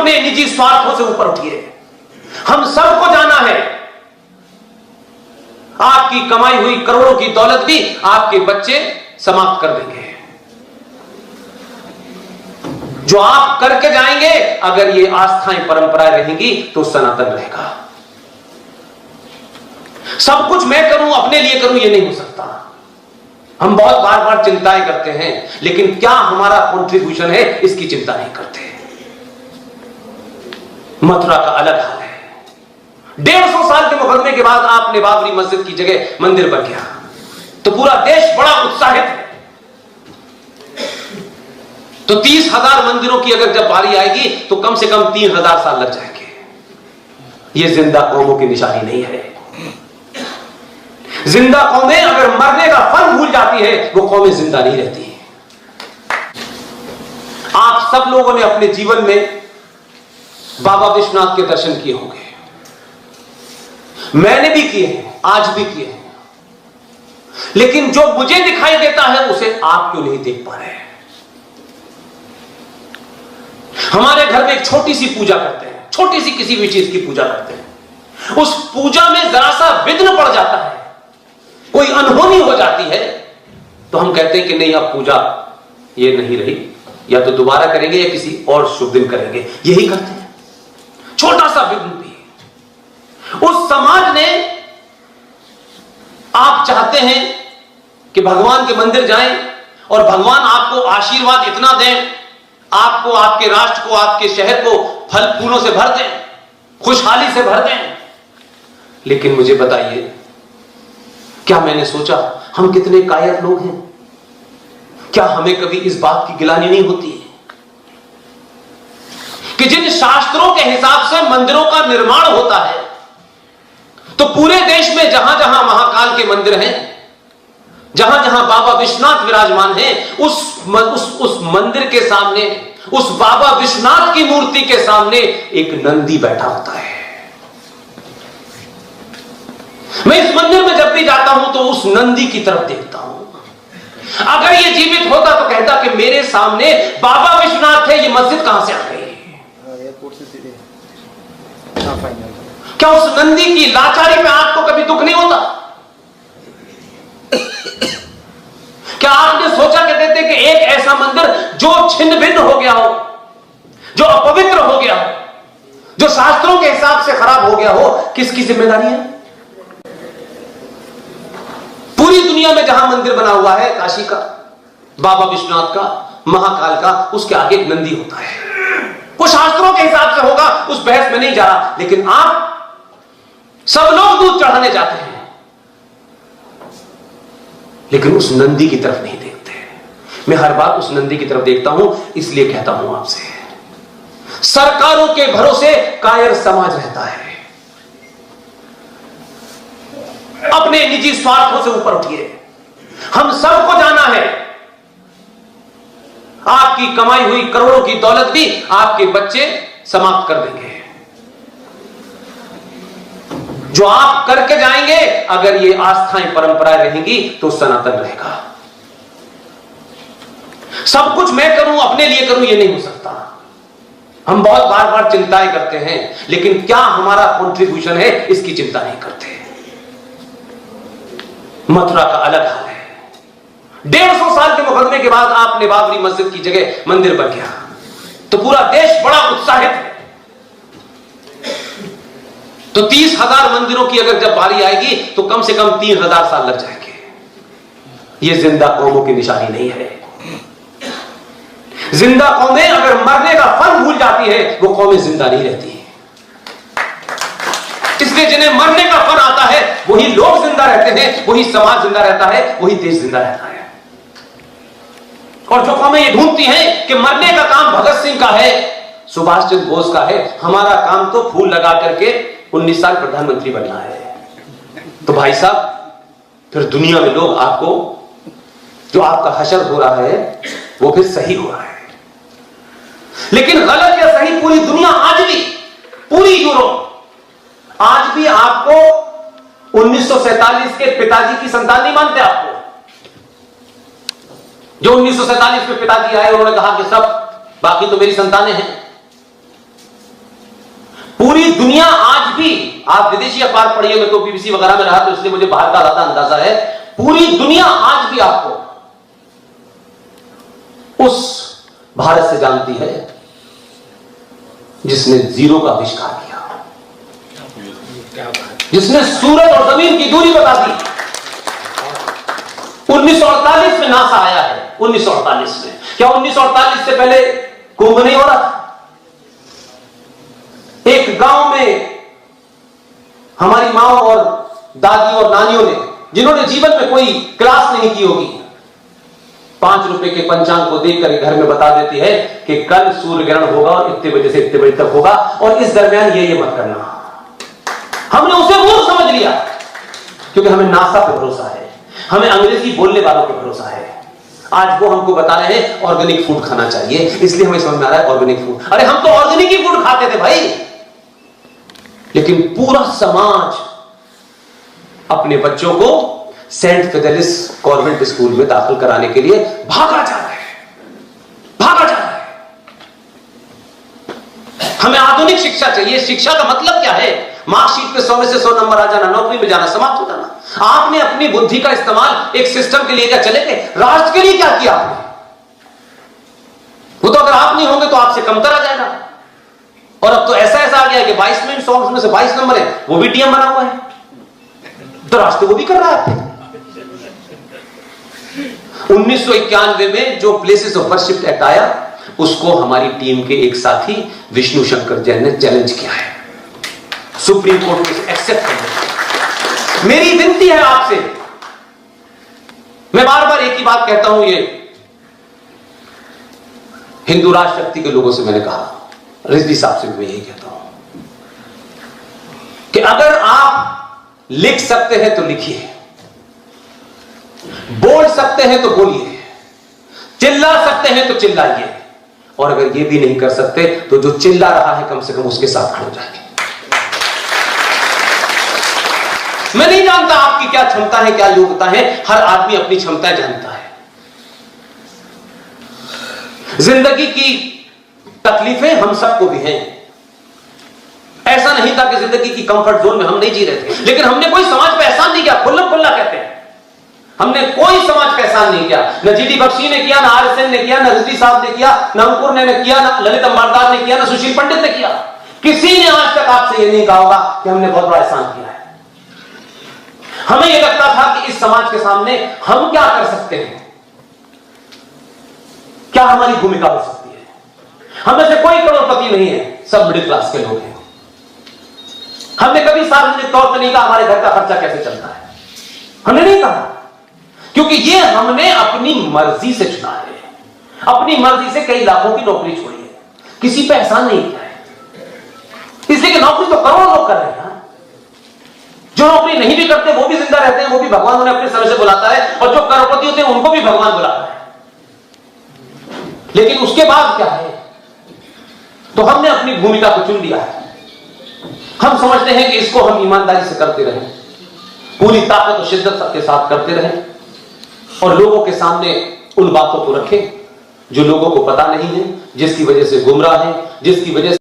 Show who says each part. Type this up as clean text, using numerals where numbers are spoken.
Speaker 1: अपने निजी स्वार्थों से ऊपर उठिए। हम सबको जाना है, आपकी कमाई हुई करोड़ों की दौलत भी आपके बच्चे समाप्त कर देंगे। जो आप करके जाएंगे, अगर ये आस्थाएं परंपराएं रहेंगी तो सनातन रहेगा। सब कुछ मैं करूं, अपने लिए करूं, ये नहीं हो सकता। हम बहुत बार बार चिंताएं करते हैं, लेकिन क्या हमारा कंट्रीब्यूशन है इसकी चिंता नहीं करते। मथुरा का अलग हाल है। 150 साल के मुकदमे के बाद आपने बाबरी मस्जिद की जगह मंदिर बन गया तो पूरा देश बड़ा उत्साहित है। तो 30,000 मंदिरों की अगर जब बारी आएगी तो कम से कम 3,000 साल लग जाएंगे। यह जिंदा कौमों की निशानी नहीं है। जिंदा कौमें अगर मरने का फन भूल जाती है, वो कौमें जिंदा नहीं रहती। आप सब लोगों ने अपने जीवन में बाबा विश्वनाथ के दर्शन किए होंगे, मैंने भी किए हैं, आज भी किए हैं। लेकिन जो मुझे दिखाई देता है उसे आप क्यों नहीं देख पा रहे हैं? हमारे घर में एक छोटी सी पूजा करते हैं, छोटी सी किसी भी चीज की पूजा करते हैं। उस पूजा में जरा सा विघ्न पड़ जाता है, कोई अनहोनी हो जाती है, तो हम कहते हैं कि नहीं, अब पूजा ये नहीं रही, या तो दोबारा करेंगे या किसी और शुभ दिन करेंगे। यही करते हैं, छोटा सा विघ्न भी। उस समाज ने, आप चाहते हैं कि भगवान के मंदिर जाएं और भगवान आपको आशीर्वाद इतना दें, आपको, आपके राष्ट्र को, आपके शहर को फल फूलों से भर दें, खुशहाली से भर दें। लेकिन मुझे बताइए, क्या मैंने सोचा हम कितने कायर लोग हैं? क्या हमें कभी इस बात की गिलानी नहीं होती कि जिन शास्त्रों के हिसाब से मंदिरों का निर्माण होता है, तो पूरे देश में जहां जहां महाकाल के मंदिर हैं, जहां जहां बाबा विश्वनाथ विराजमान हैं, उस मंदिर के सामने, उस बाबा विश्वनाथ की मूर्ति के सामने एक नंदी बैठा होता है। मैं इस मंदिर में जब भी जाता हूं तो उस नंदी की तरफ देखता हूं। अगर ये जीवित होता तो कहता कि मेरे सामने बाबा विश्वनाथ है, ये मस्जिद कहां से आ गई? क्या उस नंदी की लाचारी में आपको कभी दुख नहीं होता? क्या आपने सोचा कहते थे कि एक ऐसा मंदिर जो छिन्न भिन्न हो गया हो, जो अपवित्र हो गया हो, जो शास्त्रों के हिसाब से खराब हो गया हो, किसकी जिम्मेदारी है? पूरी दुनिया में जहां मंदिर बना हुआ है, काशी का, बाबा विश्वनाथ का, महाकाल का, उसके आगे एक नंदी होता है। वो शास्त्रों के हिसाब से होगा, उस बहस में नहीं जा रहा। लेकिन आप सब लोग दूध चढ़ाने जाते हैं, लेकिन उस नंदी की तरफ नहीं देखते। मैं हर बार उस नंदी की तरफ देखता हूं, इसलिए कहता हूं आपसे, सरकारों के भरोसे कायर समाज रहता है। अपने निजी स्वार्थों से ऊपर उठिए। हम सबको जाना है, आपकी कमाई हुई करोड़ों की दौलत भी आपके बच्चे समाप्त कर देंगे। जो आप करके जाएंगे, अगर ये आस्थाएं परंपराएं रहेंगी तो सनातन रहेगा। सब कुछ मैं करूं, अपने लिए करूं, ये नहीं हो सकता। हम बहुत बार बार चिंताएं करते हैं, लेकिन क्या हमारा कंट्रीब्यूशन है इसकी चिंता नहीं करते। मथुरा का अलग हाल है। 150 साल के मुकदमे के बाद आपने बाबरी मस्जिद की जगह मंदिर बन गया तो पूरा देश बड़ा उत्साहित है। तो 30,000 मंदिरों की अगर जब बारी आएगी तो कम से कम 3,000 साल लग जाएंगे। यह जिंदा कौमों की निशानी नहीं है। जिंदा कौमें अगर मरने का फन भूल जाती है, वो कौमें जिंदा नहीं रहती। इसलिए जिन्हें मरने का फन आता है, वही लोग जिंदा रहते हैं, वही समाज जिंदा रहता है, वही देश जिंदा रहता है। और जो कौमें ये ढूंढती हैं कि मरने का काम भगत सिंह का है, सुभाष चंद्र बोस का है, हमारा काम तो फूल लगा करके 19 साल प्रधानमंत्री बनना है, तो भाई साहब फिर दुनिया में लोग आपको, जो आपका हशर हो रहा है वो फिर सही हो रहा है। लेकिन गलत या सही, पूरी दुनिया आज भी, पूरी यूरोप आज भी आपको 1947 के पिताजी की संतान नहीं मानते। आपको जो 1947 में पिताजी आए, उन्होंने कहा कि सब बाकी तो मेरी संतानें हैं। आप विदेशी अखबार पढ़िए, मैं तो बीबीसी वगैरह में रहा तो इसलिए मुझे बाहर का ज्यादा अंदाजा है। पूरी दुनिया आज भी आपको उस भारत से जानती है जिसने जीरो का आविष्कार किया, जिसने सूरज और जमीन की दूरी बता दी। 1948 में नासा आया है। 1948 में, क्या 1948 से पहले कुंभ नहीं हो रहा था? एक गांव में हमारी माँ और दादी और नानियों ने, जिन्होंने जीवन में कोई क्लास नहीं की होगी, 5 रुपए के पंचांग को देखकर घर में बता देती है कि कल सूर्य ग्रहण होगा और इतने बजे से इतने बजे तक होगा और इस दरमियान ये मत करना। हमने उसे मूर्ख समझ लिया क्योंकि हमें नासा पे भरोसा है, हमें अंग्रेजी बोलने वालों पे भरोसा है। आज वो हमको बता रहे हैं ऑर्गेनिक फूड खाना चाहिए, इसलिए हमें समझ में आ रहा है ऑर्गेनिक फूड। अरे हम तो ऑर्गेनिक ही फूड खाते थे भाई, लेकिन पूरा समाज अपने बच्चों को सेंट फिडेलिस कॉन्वेंट स्कूल में दाखिल कराने के लिए भागा जा रहा है, भागा जा रहा है। हमें आधुनिक शिक्षा चाहिए। शिक्षा का मतलब क्या है? मार्कशीट पे 100 में से 100 नंबर आ जाना, नौकरी में जाना, समाप्त हो जाना। आपने अपनी बुद्धि का इस्तेमाल एक सिस्टम के लिए क्या चले गए? राष्ट्र के लिए क्या किया आपने? वो तो अगर आप नहीं होंगे तो आपसे कमतर आ जाएगा। और अब तो ऐसा आ गया कि 22 में 100 में से 22 नंबर है, वो भी टीएम बना हुआ है, तो राष्ट्र वो भी कर रहा है। 1991 में जो प्लेसेस ऑफ वर्शिप एक्ट आया, उसको हमारी टीम के एक साथी विष्णु शंकर जैन ने चैलेंज किया है। सुप्रीम कोर्ट ने एक्सेप्ट कर लिया। मेरी विनती है आपसे, मैं बार बार एक ही बात कहता हूं, ये हिंदू राष्ट्र शक्ति के लोगों से मैंने कहा, रिजवी साहब से भी मैं यही कहता हूं कि अगर आप लिख सकते हैं तो लिखिए, बोल सकते हैं तो बोलिए, चिल्ला सकते हैं तो चिल्लाइए, और अगर ये भी नहीं कर सकते तो जो चिल्ला रहा है कम से कम उसके साथ खड़े हो जाएंगे। मैं नहीं जानता आपकी क्या क्षमता है, क्या योग्यता है, हर आदमी अपनी क्षमता जानता है। जिंदगी की तकलीफें हम सबको भी हैं। ऐसा नहीं था कि जिंदगी की कंफर्ट जोन में हम नहीं जी रहे थे, लेकिन हमने कोई समाज पे एहसान नहीं किया। खुल्ला खुल्ला कहते हैं, हमने कोई समाज पे एहसान नहीं किया। न जीडी बख्शी ने किया, न आरएसएन ने किया, न रिजवी साहब ने किया, न अंकुर ने किया, न ललित अंबारदार ने किया, न सुशील पंडित ने किया। किसी ने आज तक आपसे यह नहीं कहा होगा कि हमने बहुत बड़ा एहसान किया है। हमें यह लगता था कि इस समाज के सामने हम क्या कर सकते हैं, क्या हमारी भूमिका हो सकती है। हमें से कोई करोड़पति नहीं है, सब मिडिल क्लास के लोग हैं। हमने कभी सार्वजनिक तौर पर नहीं कहा हमारे घर का खर्चा कैसे चलता है, हमने नहीं कहा, क्योंकि ये हमने अपनी मर्जी से चुना है। अपनी मर्जी से कई लाखों की नौकरी छोड़ी है, किसी पे एहसान नहीं किया है, इसलिए कि नौकरी तो करोड़ों लोग कर रहे हैं। जो नौकरी नहीं भी करते वो भी जिंदा रहते हैं, वो भी भगवान उन्हें अपने समय से बुलाता है, और जो करोड़पति होते हैं उनको भी भगवान बुलाता है। लेकिन उसके बाद क्या है, तो हमने अपनी भूमिका को चुन लिया है। हम समझते हैं कि इसको हम ईमानदारी से करते रहें, पूरी ताकत और शिद्दत के साथ करते रहें, और लोगों के सामने उन बातों को रखें जो लोगों को पता नहीं है, जिसकी वजह से गुमराह है, जिसकी वजह से